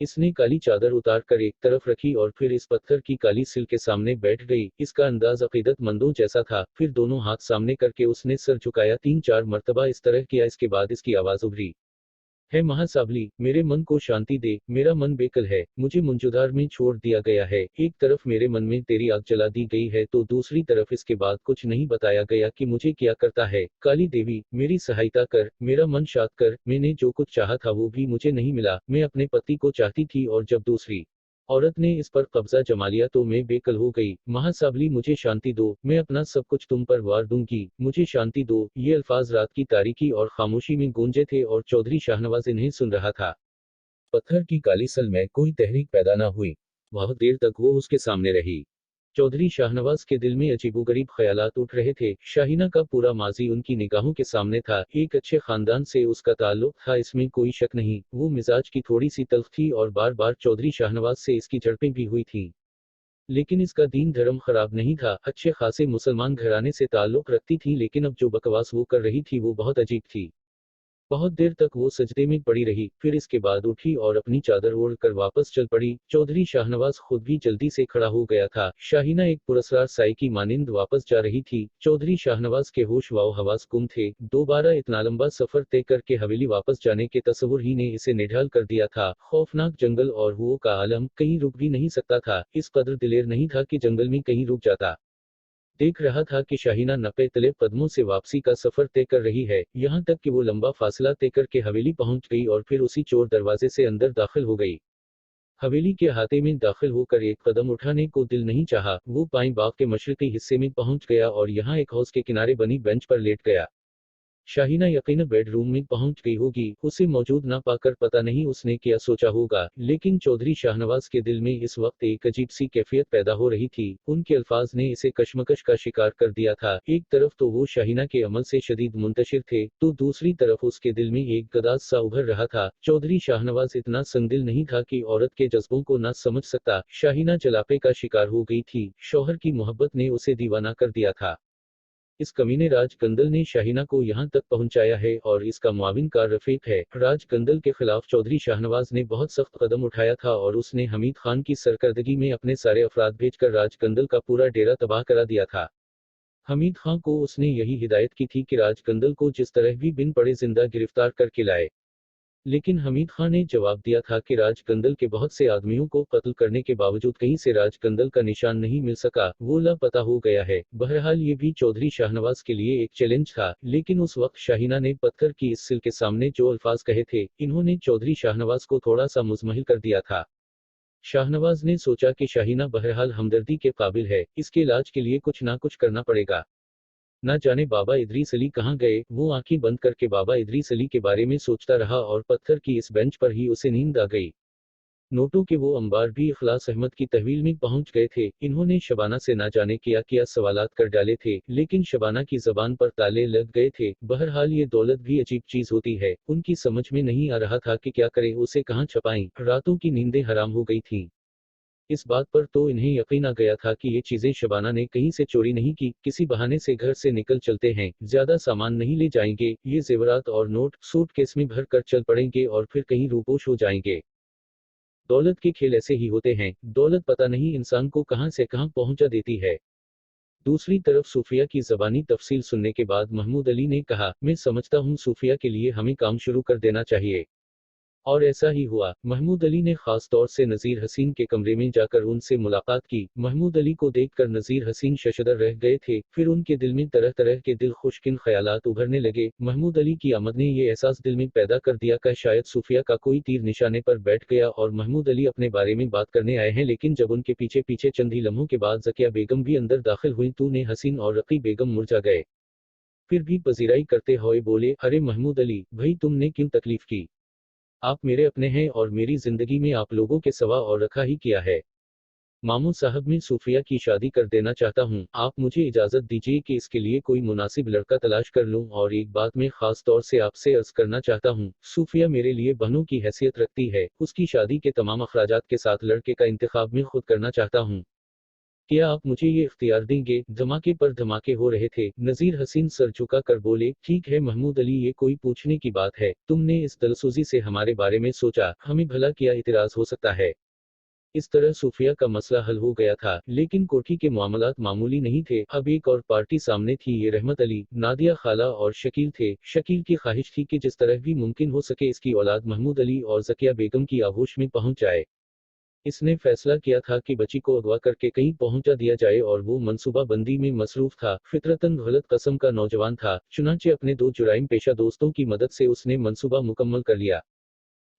इसने काली चादर उतार कर एक तरफ रखी और फिर इस पत्थर की काली सिल के सामने बैठ गई। इसका अंदाज अकीदतमंदों जैसा था। फिर दोनों हाथ सामने करके उसने सर झुकाया, 3-4 मर्तबा इस तरह किया। इसके बाद इसकी आवाज उभरी, है महासाबली, मेरे मन को शांति दे, मेरा मन बेकल है, मुझे मुंजुदार में छोड़ दिया गया है। एक तरफ मेरे मन में तेरी आग जला दी गई है तो दूसरी तरफ इसके बाद कुछ नहीं बताया गया कि मुझे क्या करता है। काली देवी, मेरी सहायता कर, मेरा मन शांत कर। मैंने जो कुछ चाहा था वो भी मुझे नहीं मिला। मैं अपने पति को चाहती थी और जब दूसरी औरत ने इस पर कब्जा जमा लिया तो मैं बेकल हो गई। महासाबली, मुझे शांति दो, मैं अपना सब कुछ तुम पर वार दूंगी, मुझे शांति दो। ये अल्फाज रात की तारीकी और खामोशी में गूंजे थे और चौधरी शाहनवाज इन्हें सुन रहा था। पत्थर की काली सल में कोई तहरीक पैदा न हुई। बहुत देर तक वो उसके सामने रही। चौधरी शाहनवाज के दिल में अजीबोगरीब ख्यालात उठ रहे थे। शाहीना का पूरा माजी उनकी निगाहों के सामने था। एक अच्छे खानदान से उसका ताल्लुक था, इसमें कोई शक नहीं। वो मिजाज की थोड़ी सी तल्ख थी और बार बार चौधरी शाहनवाज से इसकी झड़पें भी हुई थीं। लेकिन इसका दीन धर्म खराब नहीं था। अच्छे खासे मुसलमान घराने से ताल्लुक रखती थी, लेकिन अब जो बकवास वो कर रही थी वो बहुत अजीब थी। बहुत देर तक वो सजदे में पड़ी रही, फिर इसके बाद उठी और अपनी चादर ओढ़ कर वापस चल पड़ी। चौधरी शाहनवाज खुद भी जल्दी से खड़ा हो गया था। शाहीना एक पुरस्कार साई की मानिंद वापस जा रही थी। चौधरी शाहनवाज के होश व हवास गुम थे। दोबारा इतना लंबा सफर तय करके हवेली वापस जाने के तस्वुर ही ने इसे निढाल कर दिया था। खौफनाक जंगल और हुओं का आलम, कहीं रुक भी नहीं सकता था। इस कदर दिलेर नहीं था कि जंगल में कहीं रुक जाता। देख रहा था कि शाहीना नपे तले कदमों से वापसी का सफर तय कर रही है, यहाँ तक कि वो लंबा फासला तय करके हवेली पहुंच गई और फिर उसी चोर दरवाजे से अंदर दाखिल हो गई। हवेली के हाथे में दाखिल होकर एक कदम उठाने को दिल नहीं चाहा। वो बाएं बाग के मशरकी हिस्से में पहुंच गया और यहाँ एक हौज के किनारे बनी बेंच पर लेट गया। शाहीना यकीनन बेडरूम में पहुंच गई होगी। उसे मौजूद ना पाकर पता नहीं उसने क्या सोचा होगा, लेकिन चौधरी शाहनवाज के दिल में इस वक्त एक अजीब सी कैफियत पैदा हो रही थी। उनके अल्फाज ने इसे कशमकश का शिकार कर दिया था। एक तरफ तो वो शाहीना के अमल से शदीद मुंतशिर थे, तो दूसरी तरफ उसके दिल में एक गदाज सा उभर रहा था। चौधरी शाहनवाज इतना संगदिल नहीं था कि औरत के जज्बों को ना समझ सकता। शाहीना जलापे का शिकार हो गई थी। शौहर की मोहब्बत ने उसे दीवाना कर दिया था। इस कमीने राज कंदल ने शाहीना को यहां तक पहुंचाया है और इसका मुआविन कार रफीक है। राज कंदल के खिलाफ चौधरी शाहनवाज ने बहुत सख्त कदम उठाया था और उसने हमीद खान की सरकर्दगी में अपने सारे अफराद भेजकर राज कंदल का पूरा डेरा तबाह करा दिया था। हमीद खान को उसने यही हिदायत की थी कि राज कंदल को जिस तरह भी बिन पड़े जिंदा गिरफ्तार करके लाए। लेकिन हमीद खान ने जवाब दिया था कि राजकंदल के बहुत से आदमियों को कत्ल करने के बावजूद कहीं से राजकंदल का निशान नहीं मिल सका, वो लापता हो गया है। बहरहाल ये भी चौधरी शाहनवाज के लिए एक चैलेंज था, लेकिन उस वक्त शाहीना ने पत्थर की इस सिल के सामने जो अल्फाज कहे थे, इन्होंने चौधरी शाहनवाज को थोड़ा सा मुजमहिल कर दिया था। शाहनवाज ने सोचा कि शाहीना बहरहाल हमदर्दी के काबिल है, इसके इलाज के लिए कुछ ना कुछ करना पड़ेगा। ना जाने बाबा इदरीस अली कहाँ गए। वो आंखें बंद करके बाबा इदरीस अली के बारे में सोचता रहा और पत्थर की इस बेंच पर ही उसे नींद आ गई। नोटों के वो अंबार भी इखलास अहमद की तहवील में पहुंच गए थे। इन्होंने शबाना से ना जाने क्या क्या सवालात कर डाले थे, लेकिन शबाना की जबान पर ताले लग गए थे। बहरहाल ये दौलत भी अजीब चीज होती है। उनकी समझ में नहीं आ रहा था कि क्या करें, उसे कहाँ छुपाएं। रातों की नींदें हराम हो गई थीं। इस बात पर तो इन्हें यकीन आ गया था कि ये चीजें शबाना ने कहीं से चोरी नहीं की। किसी बहाने से घर से निकल चलते हैं, ज्यादा सामान नहीं ले जाएंगे, ये जेवरात और नोट सूटकेस में भर कर चल पड़ेंगे और फिर कहीं रूपोश हो जाएंगे। दौलत के खेल ऐसे ही होते हैं। दौलत पता नहीं इंसान को कहां से कहां पहुंचा देती है। दूसरी तरफ सूफिया की जबानी तफसील सुनने के बाद महमूद अली ने कहा, मैं समझता हूं सूफिया के लिए हमें काम शुरू कर देना चाहिए। और ऐसा ही हुआ। महमूद अली ने खास तौर से नजीर हसीन के कमरे में जाकर उनसे मुलाकात की। महमूद अली को देखकर नजीर हसीन शशदर रह गए थे। फिर उनके दिल में तरह तरह के दिल खुशकिन ख्यालात उभरने लगे। महमूद अली की आमद ने ये एहसास दिल में पैदा कर दिया कि शायद सूफिया का कोई तीर निशाने पर बैठ गया और महमूद अली अपने बारे में बात करने आए हैं। लेकिन जब उनके पीछे पीछे चंद ही लम्हों के बाद जकिया बेगम भी अंदर दाखिल हुई तो ने हसीन और रकी बेगम मुरझा गए। फिर भी पजीराई करते हुए बोले, अरे महमूद अली भाई, तुमने क्यों तकलीफ की? आप मेरे अपने हैं और मेरी जिंदगी में आप लोगों के सवा और रखा ही किया है। मामू साहब, मैं सूफिया की शादी कर देना चाहता हूँ। आप मुझे इजाजत दीजिए कि इसके लिए कोई मुनासिब लड़का तलाश कर लूँ। और एक बात मैं खास तौर से आपसे अर्ज करना चाहता हूँ, सूफिया मेरे लिए बहनों की हैसियत रखती है। उसकी शादी के तमाम अखराजात के साथ लड़के का इंतखाब मैं खुद करना चाहता हूँ। क्या आप मुझे ये इख्तियार देंगे? धमाके पर धमाके हो रहे थे। नज़ीर हसीन सर झुका कर बोले, ठीक है महमूद अली, ये कोई पूछने की बात है? तुमने इस दिलसोजी से हमारे बारे में सोचा, हमें भला क्या इतराज हो सकता है? इस तरह सूफिया का मसला हल हो गया था, लेकिन कोठी के मामलात मामूली नहीं थे। अब एक और पार्टी सामने थी। ये रहमत अली, नादिया खाला और शकील थे। शकील की ख्वाहिश थी कि जिस तरह भी मुमकिन हो सके इसकी औलाद महमूद अली और ज़किया बेगम की आगोश में पहुंच जाए। इसने फैसला किया था कि बच्ची को अगवा करके कहीं पहुंचा दिया जाए और वो मंसूबा बंदी में मसरूफ था। फितरतन गलत कस्म का नौजवान था, चुनांचे अपने दो जुराइम पेशा दोस्तों की मदद से उसने मंसूबा मुकम्मल कर लिया।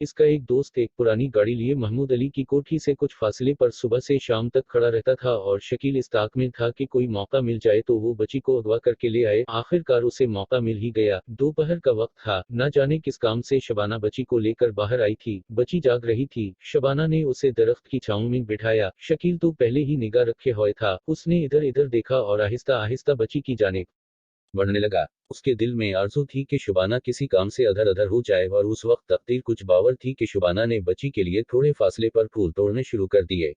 इसका एक दोस्त एक पुरानी गाड़ी लिए महमूद अली की कोठी से कुछ फासले पर सुबह से शाम तक खड़ा रहता था और शकील इस ताक में था कि कोई मौका मिल जाए तो वो बच्ची को अगवा करके ले आए। आखिरकार उसे मौका मिल ही गया। दोपहर का वक्त था, न जाने किस काम से शबाना बच्ची को लेकर बाहर आई थी। बच्ची जाग रही थी। शबाना ने उसे दरख्त की छांव में बिठाया। शकील तो पहले ही निगाह रखे हुए था। उसने इधर इधर देखा और आहिस्ता आहिस्ता बच्ची की जानिब बढ़ने लगा। उसके दिल में आरज़ू थी कि शुबाना किसी काम से अधर अधर हो जाए और उस वक्त तकदीर कुछ बावर थी कि शुबाना ने बच्ची के लिए थोड़े फासले पर फूल तोड़ने शुरू कर दिए।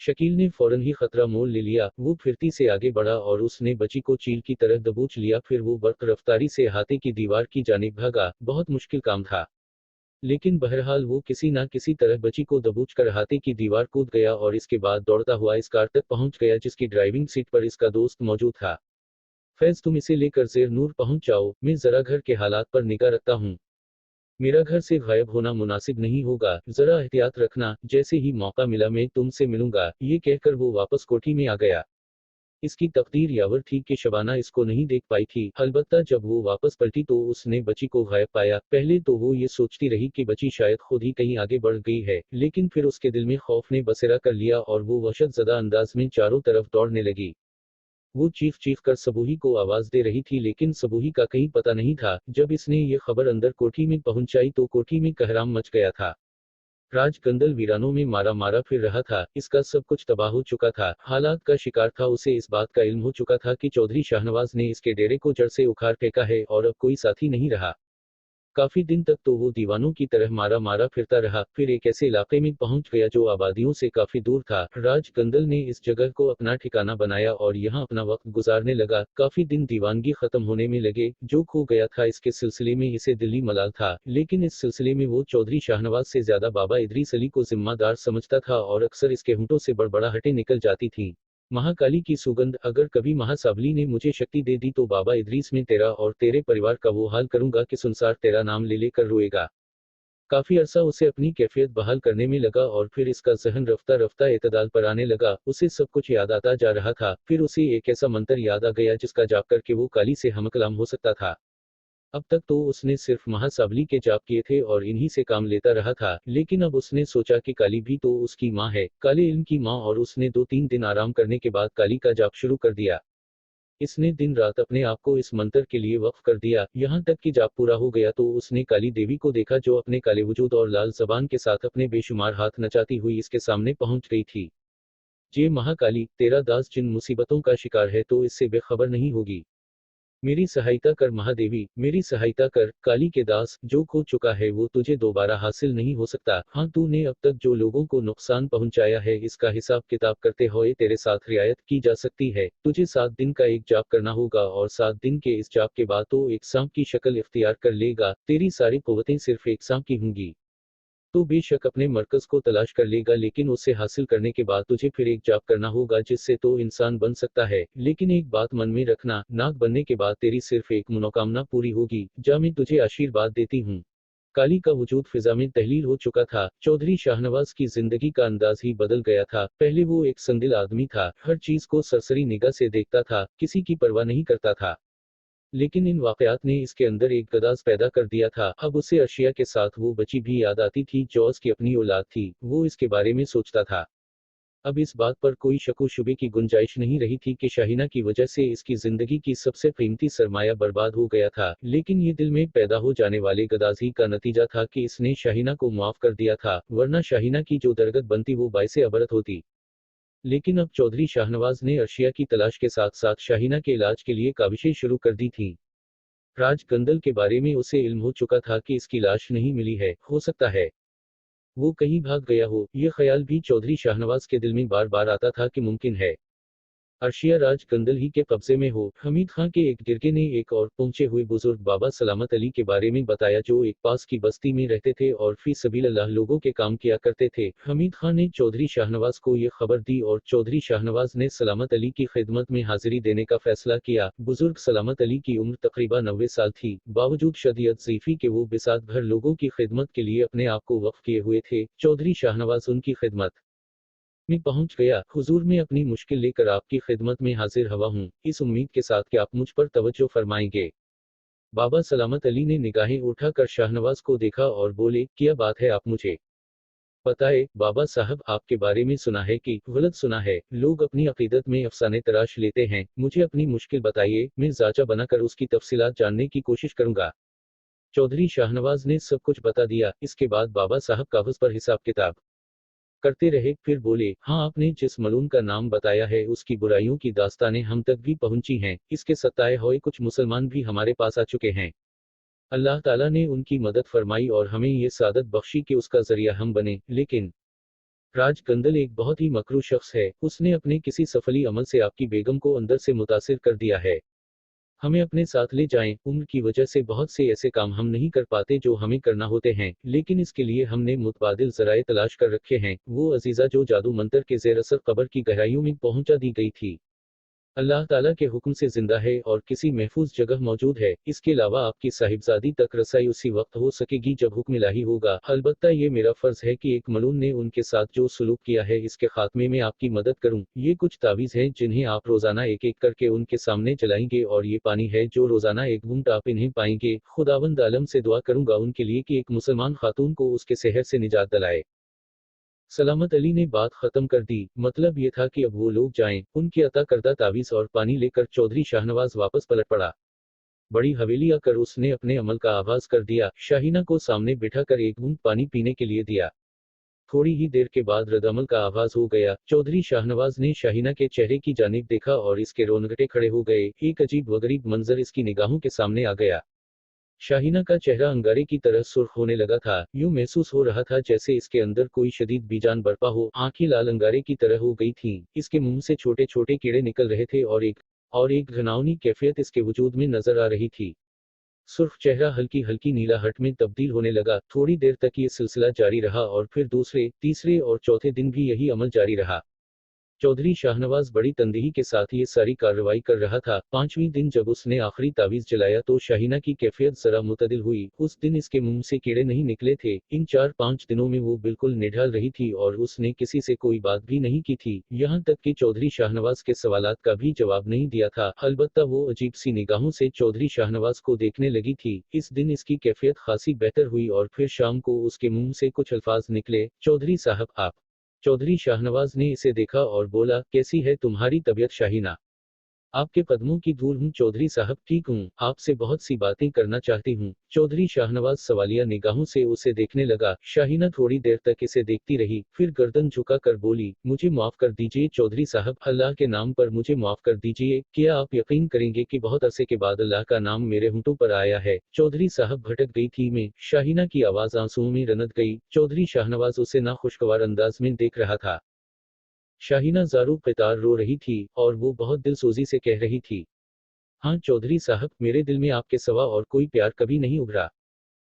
शकील ने फौरन ही खतरा मोल ले लिया। वो फिरती से आगे बढ़ा और उसने बच्ची को चील की तरह दबोच लिया। फिर वो बर्क रफ्तारी से अहाते की दीवार की जानिब भागा। बहुत मुश्किल काम था, लेकिन बहरहाल वो किसी न किसी तरह बच्ची को दबोच कर अहाते की दीवार कूद गया और इसके बाद दौड़ता हुआ इस कार तक पहुंच गया जिसकी ड्राइविंग सीट पर इसका दोस्त मौजूद था। फैज, तुम इसे लेकर ज़ेर नूर पहुंच जाओ, मैं जरा घर के हालात पर निगाह रखता हूँ। मेरा घर से गायब होना मुनासिब नहीं होगा, जरा एहतियात रखना। जैसे ही मौका मिला मैं तुमसे मिलूंगा। ये कहकर वो वापस कोठी में आ गया। इसकी तकदीर यावर थी कि शबाना इसको नहीं देख पाई थी। अलबत्ता जब वो वापस पलटी तो उसने बच्ची को गायब पाया। पहले तो वो ये सोचती रही कि बच्ची शायद खुद ही कहीं आगे बढ़ गई है, लेकिन फिर उसके दिल में खौफ ने बसेरा कर लिया और वो वहशत ज़दा अंदाज में चारों तरफ दौड़ने लगी। वो चीख चीख कर सबूही को आवाज दे रही थी, लेकिन सबूही का कहीं पता नहीं था। जब इसने ये खबर अंदर कोठी में पहुंचाई तो कोठी में कहराम मच गया था। राज कंदल वीरानों में मारा मारा फिर रहा था। इसका सब कुछ तबाह हो चुका था। हालात का शिकार था। उसे इस बात का इल्म हो चुका था कि चौधरी शाहनवाज ने इसके डेरे को जड़ से उखाड़ फेंका है और अब कोई साथी नहीं रहा। काफी दिन तक तो वो दीवानों की तरह मारा मारा फिरता रहा। फिर एक ऐसे इलाके में पहुंच गया जो आबादियों से काफी दूर था। राज कंदल ने इस जगह को अपना ठिकाना बनाया और यहाँ अपना वक्त गुजारने लगा। काफी दिन दीवानगी खत्म होने में लगे। जो खो गया था इसके सिलसिले में इसे दिल्ली मलाल था, लेकिन इस सिलसिले में वो चौधरी शाहनवाज से ज्यादा बाबा इदरीस अली को जिम्मेदार समझता था और अक्सर इसके होंठों से बड़बड़ाहटें निकल जाती थी। महाकाली की सुगंध, अगर कभी महासाबली ने मुझे शक्ति दे दी तो बाबा इदरीस में तेरा और तेरे परिवार का वो हाल करूंगा कि संसार तेरा नाम ले लेकर रोएगा। काफी अरसा उसे अपनी कैफियत बहाल करने में लगा और फिर इसका जहन रफ्ता रफ्ता एतदाल पर आने लगा। उसे सब कुछ याद आता जा रहा था। फिर उसे एक ऐसा मंत्र याद आ गया जिसका जाप करके वो काली से हमकलाम हो सकता था। अब तक तो उसने सिर्फ महासाबली के जाप किए थे और इन्हीं से काम लेता रहा था, लेकिन अब उसने सोचा कि काली भी तो उसकी माँ है, काले इल्म की माँ, और उसने 2-3 दिन आराम करने के बाद काली का जाप शुरू कर दिया। इसने दिन रात अपने आप को इस मंत्र के लिए वक्फ कर दिया। यहाँ तक कि जाप पूरा हो गया तो उसने काली देवी को देखा जो अपने काले वजूद और लाल जबान के साथ अपने बेशुमार हाथ नचाती हुई इसके सामने पहुंच गई थी। जे महाकाली, तेरा दास जिन मुसीबतों का शिकार है तो इससे बेखबर नहीं होगी। मेरी सहायता कर महादेवी, मेरी सहायता कर। काली के दास, जो खो चुका है वो तुझे दोबारा हासिल नहीं हो सकता। हाँ, तूने अब तक जो लोगों को नुकसान पहुंचाया है इसका हिसाब किताब करते हुए तेरे साथ रियायत की जा सकती है। तुझे 7 दिन का एक जाप करना होगा और 7 दिन के इस जाप के बाद तो एक सांप की शक्ल इख्तियार कर लेगा। तेरी सारी कुव्वतें सिर्फ एक सांप की होंगी। तो बेशक अपने मरकज को तलाश कर लेगा, लेकिन उसे हासिल करने के बाद तुझे फिर एक जाप करना होगा जिससे तो इंसान बन सकता है। लेकिन एक बात मन में रखना, नाग बनने के बाद तेरी सिर्फ एक मनोकामना पूरी होगी। जा, मैं तुझे आशीर्वाद देती हूँ। काली का वजूद फिजा में तहलील हो चुका था। चौधरी शाहनवाज की जिंदगी का अंदाज ही बदल गया था। पहले वो एक संदिल आदमी था, हर चीज को सरसरी निगाह से देखता था, किसी की परवाह नहीं करता था। लेकिन इन वाकयात ने इसके अंदर एक गदास पैदा कर दिया था। अब उसे अर्शिया के साथ वो बच्ची भी याद आती थी जो उसकी अपनी औलाद थी। वो इसके बारे में सोचता था। अब इस बात पर कोई शक शुबे की गुंजाइश नहीं रही थी कि शाहीना की वजह से इसकी जिंदगी की सबसे कीमती सरमाया बर्बाद हो गया था। लेकिन ये दिल में पैदा हो जाने वाले गदाजी का नतीजा था कि इसने शाहीना को माफ कर दिया था, वरना शाहीना की जो दरगत बनती वो बाइसे अबरत होती। लेकिन अब चौधरी शाहनवाज ने अर्शिया की तलाश के साथ साथ शाहीना के इलाज के लिए काविशें शुरू कर दी थीं। राज कंदल के बारे में उसे इल्म हो चुका था कि इसकी लाश नहीं मिली है, हो सकता है वो कहीं भाग गया हो। यह ख्याल भी चौधरी शाहनवाज के दिल में बार बार आता था कि मुमकिन है अर्शिया राज गंदल ही के कब्जे में हो। हमीद खां के एक गिरगे ने एक और पहुंचे हुए बुजुर्ग बाबा सलामत अली के बारे में बताया, जो एक पास की बस्ती में रहते थे और फी सबीलल्लाह लोगों के काम किया करते थे। हमीद खां ने चौधरी शाहनवाज को ये खबर दी और चौधरी शाहनवाज ने सलामत अली की खिदमत में हाजिरी देने का फैसला किया। बुजुर्ग सलामत अली की उम्र तकरीबन 90 साल थी। बावजूद शदीयत ज़ीफ़ी के वो बिसात भर लोगों की खिदमत के लिए अपने आप को वक्फ किए हुए थे। चौधरी शाहनवाज उनकी खिदमत में पहुंच गया। हुजूर, मैं अपनी मुश्किल लेकर आपकी खिदमत में हाजिर हवा हूँ, इस उम्मीद के साथ कि आप मुझ पर तवज्जो फरमाएंगे। बाबा सलामत अली ने निगाहें उठाकर शाहनवाज को देखा और बोले, क्या बात है, आप मुझे बताए। बाबा साहब, आपके बारे में सुना है कि गलत सुना है, लोग अपनी अकीदत में अफसाने तराश लेते हैं। मुझे अपनी मुश्किल बताइए, मैं जाचा बनाकर उसकी तफसीलात जानने की कोशिश करूंगा। चौधरी शाहनवाज ने सब कुछ बता दिया। इसके बाद बाबा साहब कागज पर हिसाब किताब करते रहे, फिर बोले, हाँ, आपने जिस मलून का नाम बताया है उसकी बुराइयों की दास्तानें हम तक भी पहुंची हैं। इसके सताए हुए कुछ मुसलमान भी हमारे पास आ चुके हैं। अल्लाह ताला ने उनकी मदद फरमाई और हमें ये सादत बख्शी कि उसका जरिया हम बने। लेकिन राज गंदल एक बहुत ही मकरू शख्स है। उसने अपने किसी सफली अमल से आपकी बेगम को अंदर से मुतासिर कर दिया है। हमें अपने साथ ले जाएं। उम्र की वजह से बहुत से ऐसे काम हम नहीं कर पाते जो हमें करना होते हैं, लेकिन इसके लिए हमने मुतबादिल जराए तलाश कर रखे हैं। वो अजीजा जो जादू मंतर के जेर असर कब्र की गहराइयों में पहुंचा दी गई थी, अल्लाह ताला के हुक्म से जिंदा है और किसी महफूज जगह मौजूद है। इसके अलावा आपकी साहिबजादी तक रसाई उसी वक्त हो सकेगी जब हुक्म इलाही होगा। अलबत्ता ये मेरा फर्ज है कि एक मलून ने उनके साथ जो सलूक किया है इसके खात्मे में आपकी मदद करूं। ये कुछ तावीज हैं जिन्हें आप रोजाना एक एक करके उनके सामने जलाएंगे, और ये पानी है जो रोजाना एक घूंट आप इन्हें पाएंगे। खुदावंद आलम से दुआ करूंगा उनके लिए कि एक मुसलमान खातून को उसके सहर से निजात दिलाए। सलामत अली ने बात खत्म कर दी। मतलब ये था कि अब वो लोग जाएं। उनके अता करदा तावीज और पानी लेकर चौधरी शाहनवाज वापस पलट पड़ा। बड़ी हवेली आकर उसने अपने अमल का आगाज कर दिया। शाहीना को सामने बिठाकर एक घूंट पानी पीने के लिए दिया। थोड़ी ही देर के बाद रद्दअमल का आगाज हो गया। चौधरी शाहनवाज ने शाहीना के चेहरे की जानिब देखा और इसके रोंगटे खड़े हो गए। एक अजीब व गरीब मंजर इसकी निगाहों के सामने आ गया। शाहीना का चेहरा अंगारे की तरह सुर्ख होने लगा था। यूं महसूस हो रहा था जैसे इसके अंदर कोई शदीद बीजान बरपा हो। आंखें लाल अंगारे की तरह हो गई थीं। इसके मुंह से छोटे छोटे कीड़े निकल रहे थे और एक घिनौनी कैफियत इसके वजूद में नजर आ रही थी। सुर्ख चेहरा हल्की हल्की नीलाहट में तब्दील होने लगा। थोड़ी देर तक ये सिलसिला जारी रहा और फिर दूसरे, तीसरे और चौथे दिन भी यही अमल जारी रहा। चौधरी शाहनवाज बड़ी तंदही के साथ ये सारी कार्रवाई कर रहा था। पांचवीं दिन जब उसने आखिरी तावीज जलाया तो शाहीना की कैफियत जरा मुतदिल हुई। उस दिन इसके मुंह से कीड़े नहीं निकले थे। इन 4-5 दिनों में वो बिल्कुल निढाल रही थी और उसने किसी से कोई बात भी नहीं की थी, यहाँ तक कि चौधरी शाहनवाज के सवालात का भी जवाब नहीं दिया था। अलबत्ता वो अजीब सी निगाहों से चौधरी शाहनवाज को देखने लगी थी। इस दिन इसकी कैफियत खासी बेहतर हुई और फिर शाम को उसके मुंह से कुछ अल्फाज निकले, चौधरी साहब आप। चौधरी शाहनवाज ने इसे देखा और बोला, कैसी है तुम्हारी तबीयत शाहीना? आपके कदमों की धूल हूँ चौधरी साहब, ठीक हूँ, आपसे बहुत सी बातें करना चाहती हूँ। चौधरी शाहनवाज सवालिया निगाहों से उसे देखने लगा। शाहीना थोड़ी देर तक इसे देखती रही, फिर गर्दन झुका कर बोली, मुझे माफ कर दीजिए चौधरी साहब, अल्लाह के नाम पर मुझे माफ कर दीजिए। क्या आप यकीन करेंगे कि बहुत अरसे के बाद अल्लाह का नाम मेरे होंठों पर आया है। चौधरी साहब, भटक गई थी मैं। शाहीना की आवाज आंसुओं में रनत गई। चौधरी शाहनवाज उसे नाखुशगवार अंदाज में देख रहा था। शाहीना ज़ारू क़ितार रो रही थी और वो बहुत दिलसोजी से कह रही थी, हाँ चौधरी साहब, मेरे दिल में आपके सिवा और कोई प्यार कभी नहीं उभरा।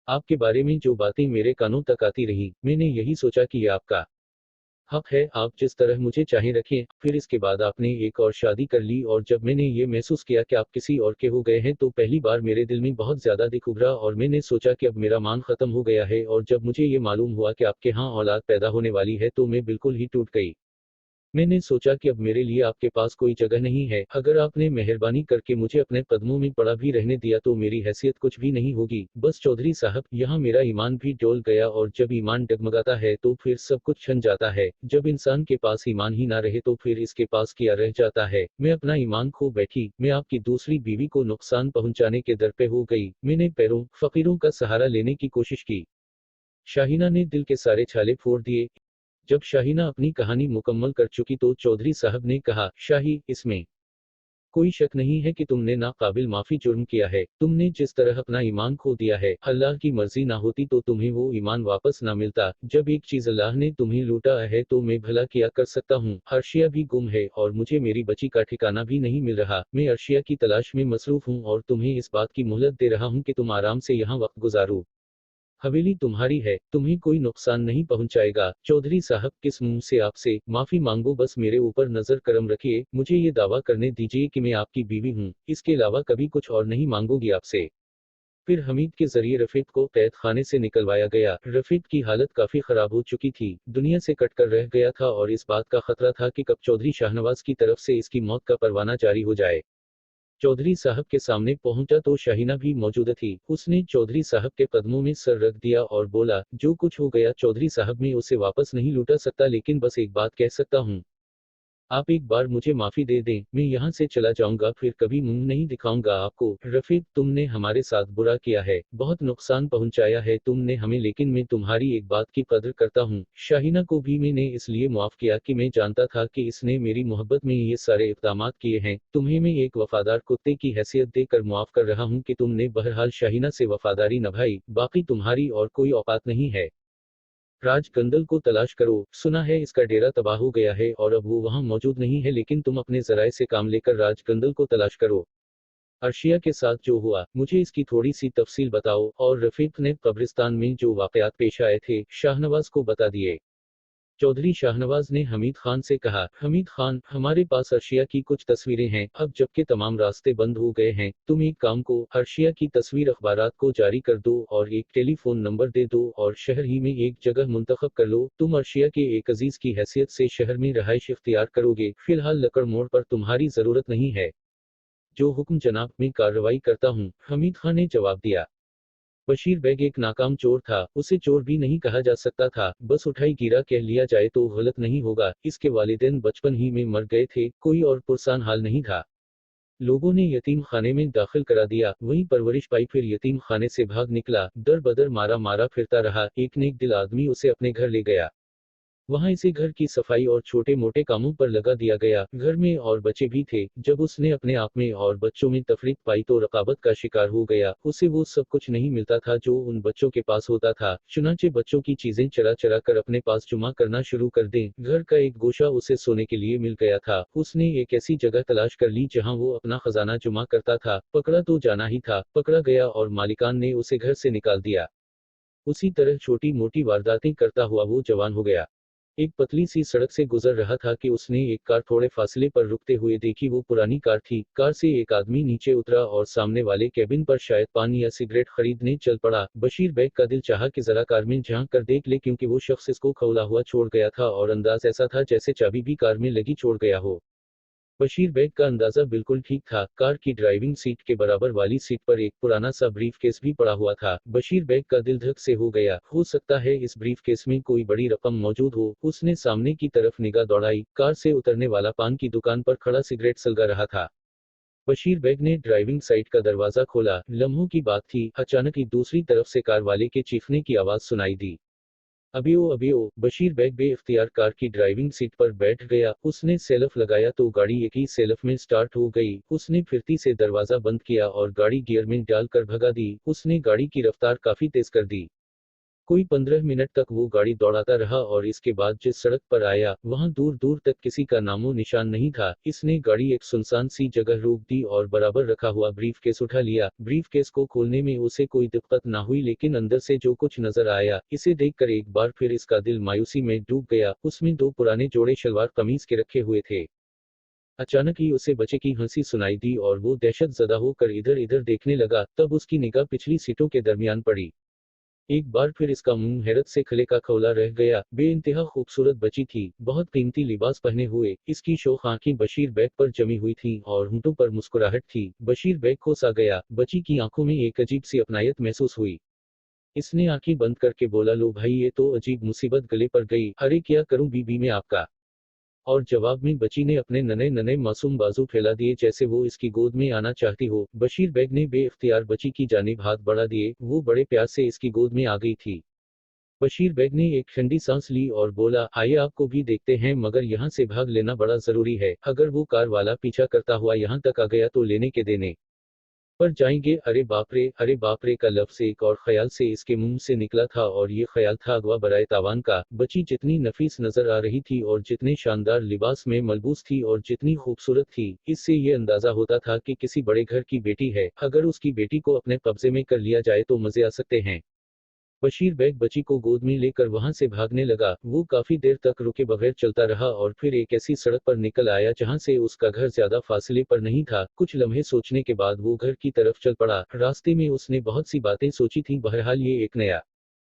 आपके बारे में जो बातें मेरे कानों तक आती रहीं, मैंने यही सोचा कि ये आपका हक है, आप जिस तरह मुझे चाहे रखें। फिर इसके बाद आपने एक और शादी कर ली और जब मैंने ये महसूस किया कि आप किसी और के हो गए हैं तो पहली बार मेरे दिल में बहुत ज्यादा दुख उभरा और मैंने सोचा कि अब मेरा मान खत्म हो गया है। और जब मुझे ये मालूम हुआ कि आपके यहाँ औलाद पैदा होने वाली है तो मैं बिल्कुल ही टूट गई। मैंने सोचा कि अब मेरे लिए आपके पास कोई जगह नहीं है। अगर आपने मेहरबानी करके मुझे अपने कदमों में पड़ा भी रहने दिया तो मेरी हैसियत कुछ भी नहीं होगी। बस चौधरी साहब, यहाँ मेरा ईमान भी डोल गया और जब ईमान डगमगाता है तो फिर सब कुछ छन जाता है। जब इंसान के पास ईमान ही ना रहे तो फिर इसके पास क्या रह जाता है। मैं अपना ईमान खो बैठी। मैं आपकी दूसरी बीवी को नुकसान पहुंचाने के दर पे हो गई। मैंने पैरों फकीरों का सहारा लेने की कोशिश की। शाहीना ने दिल के सारे छाले फोड़ दिए। जब शाहीना अपनी कहानी मुकम्मल कर चुकी तो चौधरी साहब ने कहा, शाही, इसमें कोई शक नहीं है कि तुमने नाकाबिल माफी जुर्म किया है। तुमने जिस तरह अपना ईमान खो दिया है, अल्लाह की मर्जी ना होती तो तुम्हें वो ईमान वापस ना मिलता। जब एक चीज अल्लाह ने तुम्हें लूटा है तो मैं भला क्या कर सकता हूँ। अर्शिया भी गुम है और मुझे मेरी बच्ची का ठिकाना भी नहीं मिल रहा। मैं अर्शिया की तलाश में मसरूफ हूँ और तुम्हें इस बात की मोहलत दे रहा हूँ कि तुम आराम से यहाँ वक्त गुजारो। हवेली तुम्हारी है, तुम्हें कोई नुकसान नहीं पहुंचाएगा। चौधरी साहब, किस मुंह से आपसे माफी मांगो, बस मेरे ऊपर नजर करम रखिए। मुझे ये दावा करने दीजिए कि मैं आपकी बीवी हूँ, इसके अलावा कभी कुछ और नहीं मांगूंगी आपसे। फिर हमीद के जरिए रफीक को कैद खाने से निकलवाया गया। रफीक की हालत काफी खराब हो चुकी थी, दुनिया से कटकर रह गया था और इस बात का खतरा था कि कब चौधरी शाहनवाज की तरफ से इसकी मौत का परवाना जारी हो जाए। चौधरी साहब के सामने पहुंचा तो शाहीना भी मौजूद थी। उसने चौधरी साहब के कदमों में सर रख दिया और बोला, जो कुछ हो गया चौधरी साहब, मैं उसे वापस नहीं लौटा सकता, लेकिन बस एक बात कह सकता हूँ, आप एक बार मुझे माफी दे दें, मैं यहाँ से चला जाऊंगा, फिर कभी मुंह नहीं दिखाऊंगा आपको। रफीक, तुमने हमारे साथ बुरा किया है, बहुत नुकसान पहुंचाया है तुमने हमें, लेकिन मैं तुम्हारी एक बात की कदर करता हूँ। शाहीना को भी मैंने इसलिए माफ किया कि मैं जानता था कि इसने मेरी मोहब्बत में ये सारे इक़दामात किए हैं। तुम्हें मैं एक वफादार कुत्ते की हैसियत देकर माफ कर रहा हूँ कि तुमने बहरहाल शाहीना से वफादारी निभाई, बाकी तुम्हारी और कोई औकात नहीं है। राज कंदल को तलाश करो, सुना है इसका डेरा तबाह हो गया है और अब वो वहां मौजूद नहीं है, लेकिन तुम अपने जराये से काम लेकर राज कंदल को तलाश करो। अर्शिया के साथ जो हुआ, मुझे इसकी थोड़ी सी तफसील बताओ। और रफीक ने कब्रिस्तान में जो वाकयात पेश आए थे, शाहनवाज को बता दिए। चौधरी शाहनवाज ने हमीद खान से कहा, हमीद खान, हमारे पास अर्शिया की कुछ तस्वीरें हैं, अब जबकि तमाम रास्ते बंद हो गए हैं, तुम एक काम को, अर्शिया की तस्वीर अखबारात को जारी कर दो और एक टेलीफोन नंबर दे दो और शहर ही में एक जगह मुंतखब कर लो। तुम अर्शिया के एक अजीज की हैसियत से शहर में रहाइश इख्तियार करोगे, फिलहाल लकड़ मोड़ पर तुम्हारी जरूरत नहीं है। जो हुक्म जनाब, मैं कार्रवाई करता हूँ, हमीद खान ने जवाब दिया। बशीर बेग एक नाकाम चोर था, उसे चोर भी नहीं कहा जा सकता था, बस उठाई गिरा कह लिया जाए तो गलत नहीं होगा। इसके वालिदैन बचपन ही में मर गए थे, कोई और पुरसान हाल नहीं था। लोगों ने यतीम खाने में दाखिल करा दिया, वहीं परवरिश पाई, फिर यतीम खाने से भाग निकला, दर बदर मारा मारा फिरता रहा, एक नेक दिल आदमी उसे अपने घर ले गया। वहां इसे घर की सफाई और छोटे मोटे कामों पर लगा दिया गया। घर में और बच्चे भी थे, जब उसने अपने आप में और बच्चों में तफरीक पाई तो रकाबत का शिकार हो गया। उसे वो सब कुछ नहीं मिलता था जो उन बच्चों के पास होता था, चुनाचे बच्चों की चीजें चरा चरा कर अपने पास जमा करना शुरू कर दें। घर का एक गोशा उसे सोने के लिए मिल गया था, उसने एक ऐसी जगह तलाश कर ली जहाँ वो अपना खजाना जमा करता था। पकड़ा तो जाना ही था, पकड़ा गया और मालिकान ने उसे घर से निकाल दिया। उसी तरह छोटी मोटी वारदातें करता हुआ वो जवान हो गया। एक पतली सी सड़क से गुजर रहा था कि उसने एक कार थोड़े फासले पर रुकते हुए देखी। वो पुरानी कार थी। कार से एक आदमी नीचे उतरा और सामने वाले केबिन पर शायद पान या सिगरेट खरीदने चल पड़ा। बशीर बेग का दिल चाहा कि जरा कार में झांक कर देख ले, क्योंकि वो शख्स इसको खौला हुआ छोड़ गया था और अंदाज ऐसा था जैसे चाबी भी कार में लगी छोड़ गया हो। बशीर बेग का अंदाजा बिल्कुल ठीक था। कार की ड्राइविंग सीट के बराबर वाली सीट पर एक पुराना सा ब्रीफ केस भी पड़ा हुआ था। बशीर बेग का दिल धक से हो गया, हो सकता है इस ब्रीफ केस में कोई बड़ी रकम मौजूद हो। उसने सामने की तरफ निगाह दौड़ाई, कार से उतरने वाला पान की दुकान पर खड़ा सिगरेट सलगा रहा था। बशीर बेग ने ड्राइविंग साइड का दरवाजा खोला। लम्हों की बात थी, अचानक ही दूसरी तरफ से कार वाले के चीखने की आवाज सुनाई दी। अबियो अबियो। बशीर बेग बेइख्तियार कार की ड्राइविंग सीट पर बैठ गया। उसने सेल्फ लगाया तो गाड़ी एक ही सेल्फ में स्टार्ट हो गई। उसने फिरती से दरवाजा बंद किया और गाड़ी गियर में डालकर भगा दी। उसने गाड़ी की रफ्तार काफी तेज कर दी। कोई 15 मिनट तक वो गाड़ी दौड़ाता रहा और इसके बाद जिस सड़क पर आया, वहां दूर दूर तक किसी का नामो निशान नहीं था। इसने गाड़ी एक सुनसान सी जगह रोक दी और बराबर रखा हुआ ब्रीफ केस उठा लिया। ब्रीफ केस को खोलने में उसे कोई दिक्कत ना हुई, लेकिन अंदर से जो कुछ नजर आया, इसे देखकर एक बार फिर इसका दिल मायूसी में डूब गया। उसमें दो पुराने जोड़े शलवार कमीज के रखे हुए थे। अचानक ही उसे बच्चे की हंसी सुनाई दी और वो दहशत ज़दा होकर इधर इधर देखने लगा। तब उसकी निगाह पिछली सीटों के दरमियान पड़ी। एक बार फिर इसका मुंह हैरत से खले का खौला रह गया। बेइंतहा खूबसूरत बच्ची थी, बहुत कीमती लिबास पहने हुए। इसकी शोख आंखें बशीर बेग पर जमी हुई थीं और होंठों पर मुस्कुराहट थी। बशीर बेग को सा गया। बच्ची की आंखों में एक अजीब सी अपनायत महसूस हुई। इसने आंखें बंद करके बोला, लो भाई, ये तो अजीब मुसीबत गले पर गई। अरे क्या करूं बीबी में आपका। और जवाब में बच्ची ने अपने नन्हे नन्हे मासूम बाजू फैला दिए जैसे वो इसकी गोद में आना चाहती हो। बशीर बेग ने बेइख्तियार बच्ची की जानिब हाथ बढ़ा दिए। वो बड़े प्यार से इसकी गोद में आ गई थी। बशीर बेग ने एक ठंडी सांस ली और बोला, आइए आपको भी देखते हैं, मगर यहाँ से भाग लेना बड़ा जरूरी है। अगर वो कार वाला पीछा करता हुआ यहाँ तक आ गया तो लेने के देने पर जाएंगे। अरे बाप रे का लफ्ज एक और ख्याल से इसके मुंह से निकला था, और ये ख्याल था अगवा बराए तावान का। बच्ची जितनी नफीस नजर आ रही थी और जितने शानदार लिबास में मलबूस थी और जितनी खूबसूरत थी, इससे ये अंदाजा होता था कि किसी बड़े घर की बेटी है। अगर उसकी बेटी को अपने कब्जे में कर लिया जाए तो मजे आ सकते हैं। बशीर बेग बच्ची को गोद में लेकर वहां से भागने लगा। वो काफी देर तक रुके बगैर चलता रहा और फिर एक ऐसी सड़क पर निकल आया जहां से उसका घर ज्यादा फासले पर नहीं था। कुछ लम्हे सोचने के बाद वो घर की तरफ चल पड़ा। रास्ते में उसने बहुत सी बातें सोची थी। बहरहाल ये एक नया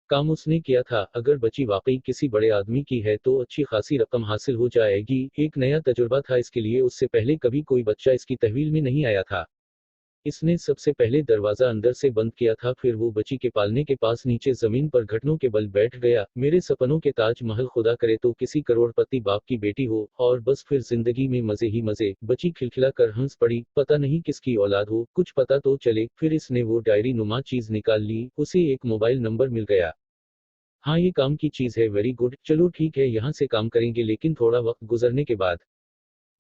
काम उसने किया था। अगर बच्ची वाकई किसी बड़े आदमी की है तो अच्छी खासी रकम हासिल हो जाएगी। एक नया तजुर्बा था इसके लिए। उससे पहले कभी कोई बच्चा इसकी तहवील में नहीं आया था। इसने सबसे पहले दरवाजा अंदर से बंद किया था, फिर वो बच्ची के पालने के पास नीचे जमीन पर घुटनों के बल बैठ गया। मेरे सपनों के ताजमहल खुदा करे तो किसी करोड़पति बाप की बेटी हो, और बस फिर जिंदगी में मजे ही मजे। बच्ची खिलखिला कर हंस पड़ी। पता नहीं किसकी औलाद हो, कुछ पता तो चले। फिर इसने वो डायरी नुमा चीज निकाल ली। उसे एक मोबाइल नंबर मिल गया। हाँ, ये काम की चीज है। वेरी गुड, चलो ठीक है, यहाँ से काम करेंगे। लेकिन थोड़ा वक्त गुजरने के बाद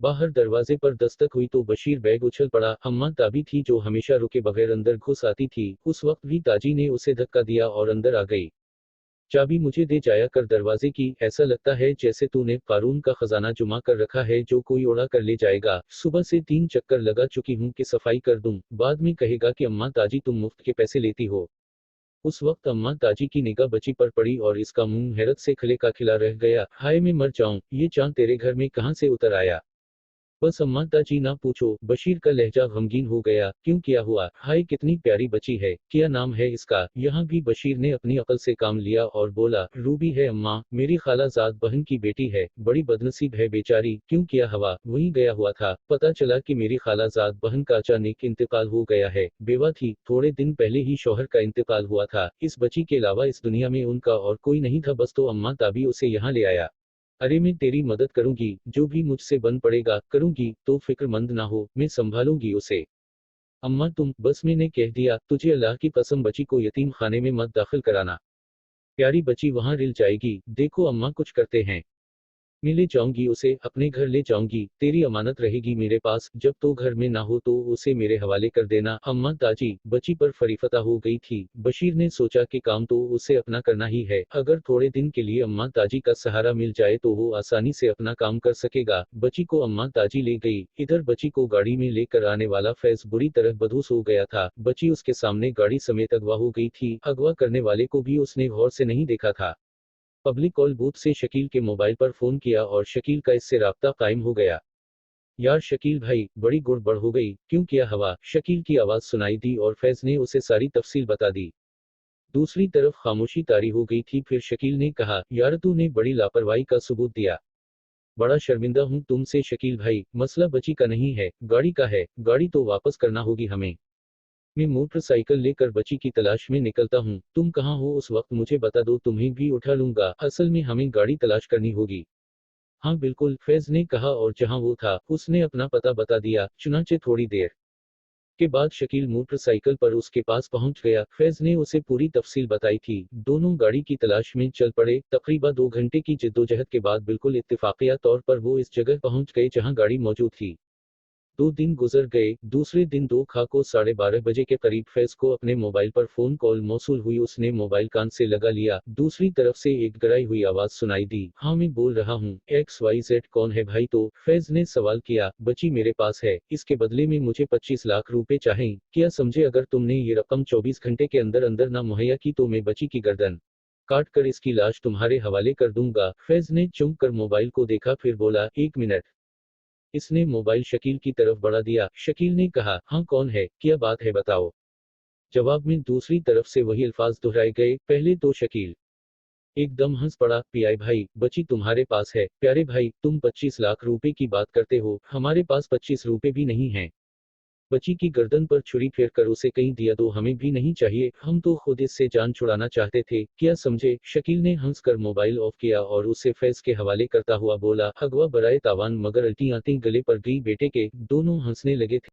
बाहर दरवाजे पर दस्तक हुई तो बशीर बेग उछल पड़ा। अम्मा ताबी थी, जो हमेशा रुके बगैर अंदर घुस आती थी। उस वक्त भी ताजी ने उसे धक्का दिया और अंदर आ गई। चाबी मुझे दे जाया कर दरवाजे की। ऐसा लगता है जैसे तूने कारून का खजाना जुमा कर रखा है जो कोई उड़ा कर ले जाएगा। सुबह से 3 चक्कर लगा चुकी हूँ कि सफाई कर दूं। बाद में कहेगा कि अम्मा ताजी तुम मुफ्त के पैसे लेती हो। उस वक्त अम्मा ताजी की निगाह बच्ची पर पड़ी और इसका मुंह हैरत से खले का खिला रह गया। हाय मैं मर जाऊं, ये चांद तेरे घर में कहां से उतर आया। बस अम्मा ताजी ना पूछो। बशीर का लहजा गमगीन हो गया। क्यों, क्या हुआ। हाय कितनी प्यारी बच्ची है, क्या नाम है इसका। यहाँ भी बशीर ने अपनी अकल से काम लिया और बोला, रूबी है अम्मा, मेरी खालाजाद बहन की बेटी है। बड़ी बदनसीब है बेचारी। क्यों, क्या हुआ। वहीं गया हुआ था, पता चला कि मेरी खालाजाद बहन का अचानक इंतकाल हो गया है। बेवा थी, थोड़े दिन पहले ही शौहर का इंतकाल हुआ था। इस बच्ची के अलावा इस दुनिया में उनका और कोई नहीं था। बस तो अम्मा ताबी उसे यहाँ ले आया। अरे मैं तेरी मदद करूंगी, जो भी मुझसे बन पड़ेगा करूंगी, तो फिक्रमंद ना हो, मैं संभालूंगी उसे। अम्मा तुम, बस मैंने कह दिया, तुझे अल्लाह की कसम बच्ची को यतीम खाने में मत दाखिल कराना। प्यारी बच्ची वहां रिल जाएगी। देखो अम्मा कुछ करते हैं, मैं ले जाऊंगी उसे, अपने घर ले जाऊंगी। तेरी अमानत रहेगी मेरे पास। जब तो घर में ना हो तो उसे मेरे हवाले कर देना। अम्मा ताजी बच्ची पर फरीफता हो गई थी। बशीर ने सोचा कि काम तो उसे अपना करना ही है। अगर थोड़े दिन के लिए अम्मा ताजी का सहारा मिल जाए तो वो आसानी से अपना काम कर सकेगा। बच्ची को अम्मा ताजी ले गई। इधर बच्ची को गाड़ी में लेकर आने वाला फैज बुरी तरह बदहूस हो गया था। बच्ची उसके सामने गाड़ी समेत अगवा हो गई थी। अगवा करने वाले को भी उसने गौर से नहीं देखा था। पब्लिक कॉल बूथ से शकील के मोबाइल पर फोन किया और शकील का इससे राब्ता कायम हो गया। यार शकील भाई, बड़ी गड़बड़ हो गई। क्यों, क्या हवा। शकील की आवाज सुनाई दी और फैज ने उसे सारी तफसील बता दी। दूसरी तरफ खामोशी तारी हो गई थी। फिर शकील ने कहा, यार तूने बड़ी लापरवाही का सबूत दिया। बड़ा शर्मिंदा हूं तुमसे शकील भाई। मसला बच्ची का नहीं है, गाड़ी का है। गाड़ी तो वापस करना होगी हमें। मैं मोटरसाइकिल लेकर बच्ची की तलाश में निकलता हूँ। तुम कहाँ हो उस वक्त मुझे बता दो, तुम्हें भी उठा लूंगा। असल में हमें गाड़ी तलाश करनी होगी। हाँ बिल्कुल, फैज ने कहा, और जहाँ वो था उसने अपना पता बता दिया। चुनाचे थोड़ी देर के बाद शकील मोटरसाइकिल पर उसके पास पहुंच गया। फैज ने उसे पूरी तफसील बताई थी। दोनों गाड़ी की तलाश में चल पड़े। तकरीबन 2 घंटे की जिद्दोजहद के बाद बिल्कुल इत्तेफाकिया तौर पर वो इस जगह पहुंच गए जहां गाड़ी मौजूद थी। 2 दिन गुजर गए। दूसरे दिन 2:12 बजे के करीब फैज को अपने मोबाइल पर फोन कॉल मौसूल हुई। उसने मोबाइल कान से लगा लिया। दूसरी तरफ से एक डराई हुई आवाज सुनाई दी। हाँ मैं बोल रहा हूँ। XYZ कौन है भाई। तो फैज ने सवाल किया। बच्ची मेरे पास है, इसके बदले में मुझे 25 लाख रुपए चाहिए। क्या समझे। अगर तुमने ये रकम 24 घंटे के अंदर अंदर ना मुहैया की तो मैं बच्ची की गर्दन काट कर इसकी लाश तुम्हारे हवाले कर दूंगा। फैज ने चौंक कर मोबाइल को देखा, फिर बोला, 1 मिनट। इसने मोबाइल शकील की तरफ बढ़ा दिया। शकील ने कहा, हाँ कौन है, क्या बात है बताओ। जवाब में दूसरी तरफ से वही अल्फाज दोहराए गए। पहले तो शकील एकदम हंस पड़ा। पीआई भाई, बच्ची तुम्हारे पास है। प्यारे भाई, तुम 25 लाख रुपए की बात करते हो, हमारे पास 25 रुपए भी नहीं हैं। बच्ची की गर्दन पर छुरी फेर कर उसे कहीं दिया दो, हमें भी नहीं चाहिए। हम तो खुद इससे जान छुड़ाना चाहते थे, क्या समझे। शकील ने हंसकर मोबाइल ऑफ किया और उसे फैज के हवाले करता हुआ बोला, अगवा बराए तावान, मगर अल्टी आती गले पर गई बेटे के। दोनों हंसने लगे थे।